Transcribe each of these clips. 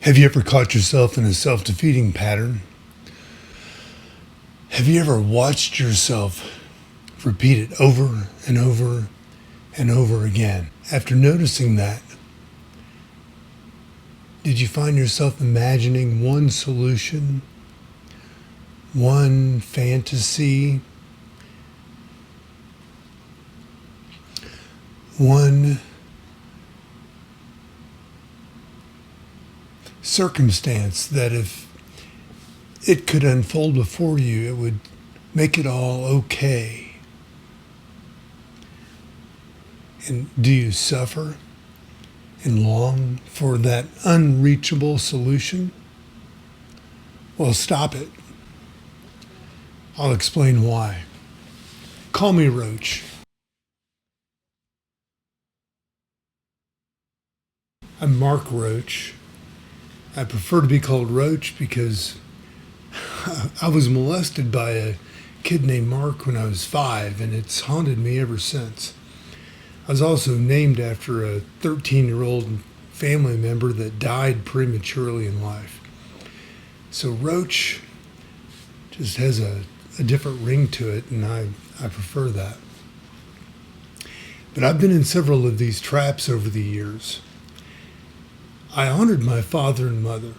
Have you ever caught yourself in a self-defeating pattern? Have you ever watched yourself repeat it over and over and over again? After noticing that, did you find yourself imagining one solution, one fantasy, one circumstance that if it could unfold before you, it would make it all okay? And do you suffer and long for that unreachable solution? Well, stop it. I'll explain why. Call me Roach. I'm Mark Roach. I prefer to be called Roach because I was molested by a kid named Mark when I was 5, and it's haunted me ever since. I was also named after a 13-year-old family member that died prematurely in life. So Roach just has a different ring to it, and I prefer that. But I've been in several of these traps over the years. I honored my father and mother.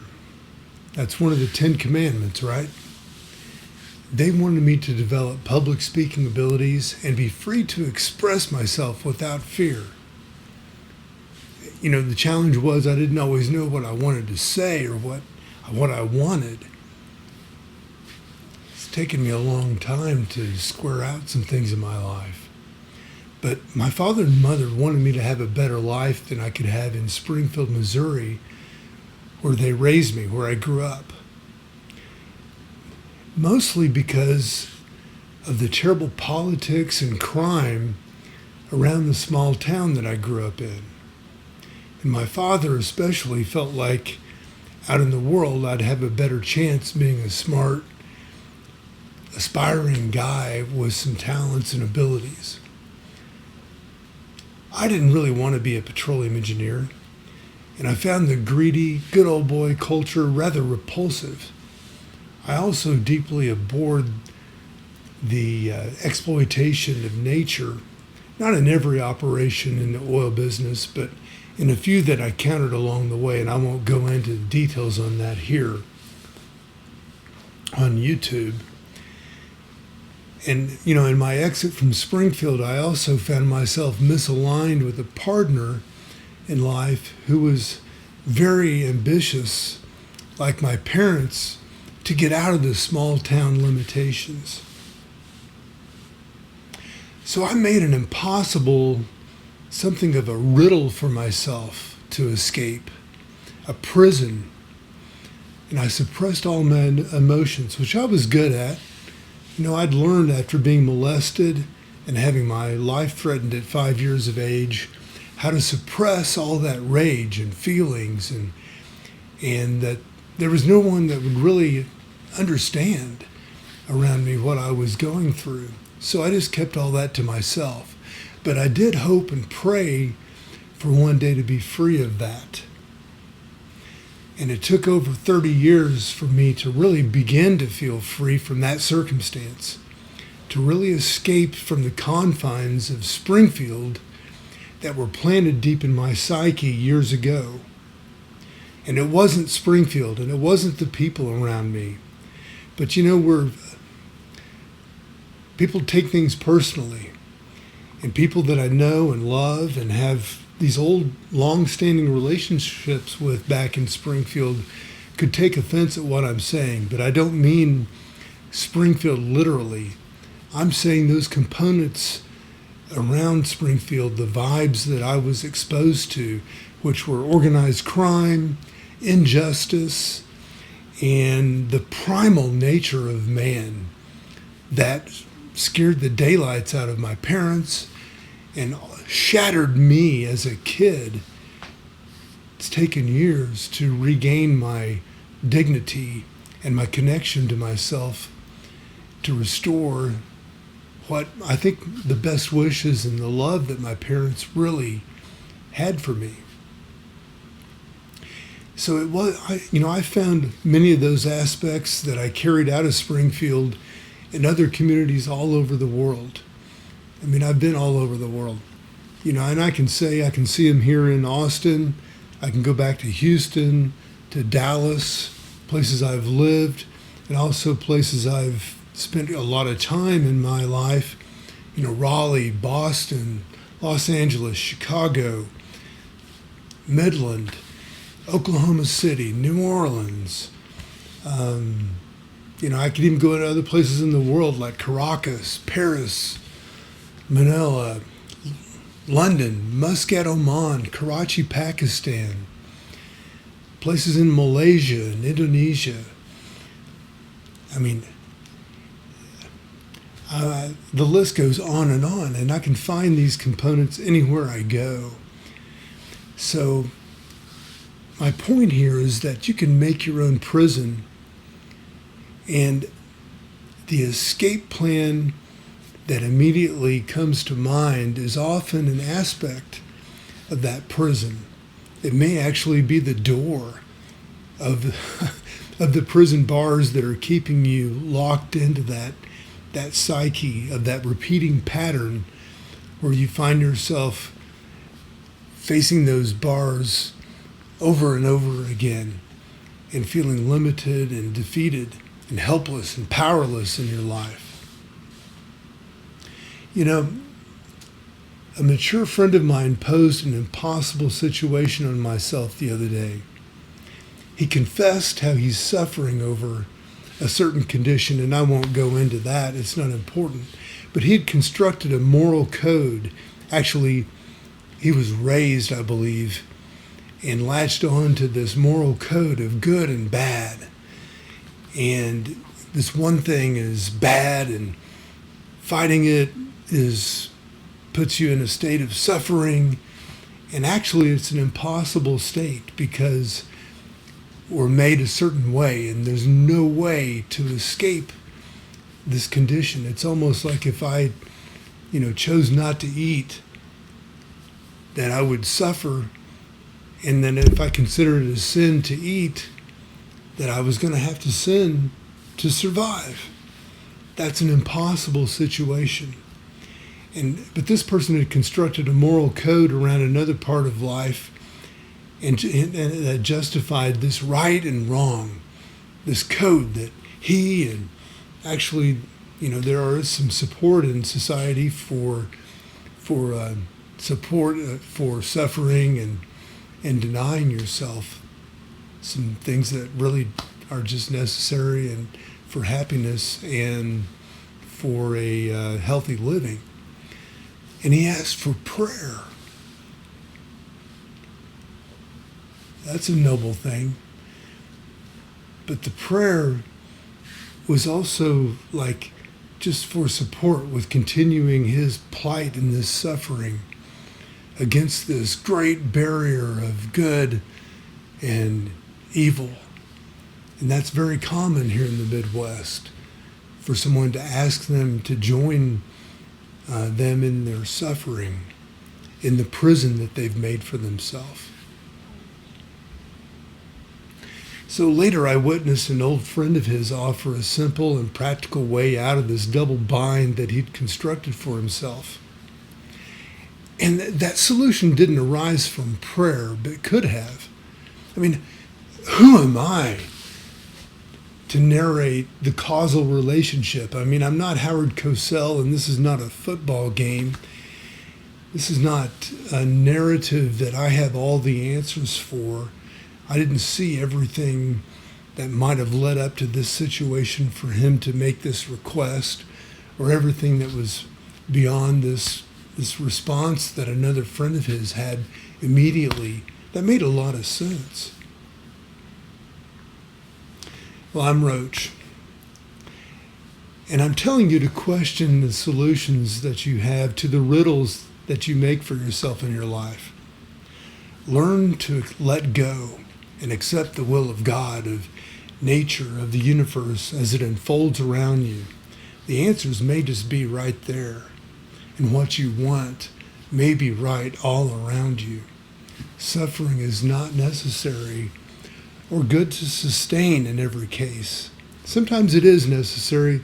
That's one of the 10 Commandments, right? They wanted me to develop public speaking abilities and be free to express myself without fear. The challenge was I didn't always know what I wanted to say or what I wanted. It's taken me a long time to square out some things in my life. But my father and mother wanted me to have a better life than I could have in Springfield, Missouri, where they raised me, where I grew up. Mostly because of the terrible politics and crime around the small town that I grew up in. And my father especially felt like out in the world I'd have a better chance being a smart, aspiring guy with some talents and abilities. I didn't really want to be a petroleum engineer, and I found the greedy, good old boy culture rather repulsive. I also deeply abhorred the exploitation of nature, not in every operation in the oil business, but in a few that I countered along the way, and I won't go into the details on that here on YouTube. And, in my exit from Springfield, I also found myself misaligned with a partner in life who was very ambitious, like my parents, to get out of the small town limitations. So I made an impossible, something of a riddle for myself to escape, a prison. And I suppressed all my emotions, which I was good at. I'd learned after being molested and having my life threatened at 5 years of age how to suppress all that rage and feelings, and that there was no one that would really understand around me what I was going through. So I just kept all that to myself. But I did hope and pray for one day to be free of that. And it took over 30 years for me to really begin to feel free from that circumstance, to really escape from the confines of Springfield that were planted deep in my psyche years ago. And it wasn't Springfield, and it wasn't the people around me. But people take things personally. And people that I know and love and have these old, long-standing relationships with back in Springfield could take offense at what I'm saying, but I don't mean Springfield literally. I'm saying those components around Springfield, the vibes that I was exposed to, which were organized crime, injustice, and the primal nature of man that scared the daylights out of my parents and shattered me as a kid. It's taken years to regain my dignity and my connection to myself, to restore what I think the best wishes and the love that my parents really had for me. So it was, I found many of those aspects that I carried out of Springfield in other communities all over the world. I mean, I've been all over the world, and I can say I can see them here in Austin. I can go back to Houston, to Dallas, places I've lived, and also places I've spent a lot of time in my life. Raleigh, Boston, Los Angeles, Chicago, Midland, Oklahoma City, New Orleans. I could even go to other places in the world like Caracas, Paris, Manila, London, Muscat, Oman, Karachi, Pakistan, places in Malaysia and Indonesia. I mean, the list goes on, and I can find these components anywhere I go. So my point here is that you can make your own prison, and the escape plan that immediately comes to mind is often an aspect of that prison. It may actually be the door of of the prison bars that are keeping you locked into that psyche of that repeating pattern where you find yourself facing those bars over and over again and feeling limited and defeated and helpless and powerless in your life. A mature friend of mine posed an impossible situation on myself the other day. He confessed how he's suffering over a certain condition, and I won't go into that, it's not important. But he had constructed a moral code. Actually, he was raised, I believe, and latched on to this moral code of good and bad. And this one thing is bad, and fighting it puts you in a state of suffering. And actually, it's an impossible state because we're made a certain way, and there's no way to escape this condition. It's almost like if I, chose not to eat, that I would suffer, and then if I considered it a sin to eat, that I was going to have to sin to survive. That's an impossible situation. But this person had constructed a moral code around another part of life, and that justified this right and wrong, this code that he and actually, there is some support in society for support for suffering and denying yourself some things that really are just necessary and for happiness and for a healthy living. And he asked for prayer. That's a noble thing. But the prayer was also like just for support with continuing his plight and this suffering against this great barrier of good and evil. And that's very common here in the Midwest for someone to ask them to join them in their suffering, in the prison that they've made for themselves. So later I witnessed an old friend of his offer a simple and practical way out of this double bind that he'd constructed for himself. And that solution didn't arise from prayer, but it could have. I mean, who am I to narrate the causal relationship? I mean, I'm not Howard Cosell, and this is not a football game. This is not a narrative that I have all the answers for. I didn't see everything that might have led up to this situation for him to make this request, or everything that was beyond this response that another friend of his had immediately. That made a lot of sense. Well, I'm Roach, and I'm telling you to question the solutions that you have to the riddles that you make for yourself in your life. Learn to let go and accept the will of God, of nature, of the universe as it unfolds around you. The answers may just be right there, and what you want may be right all around you. Suffering is not necessary or good to sustain in every case. Sometimes it is necessary,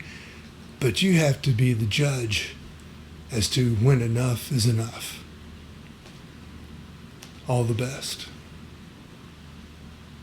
but you have to be the judge as to when enough is enough. All the best.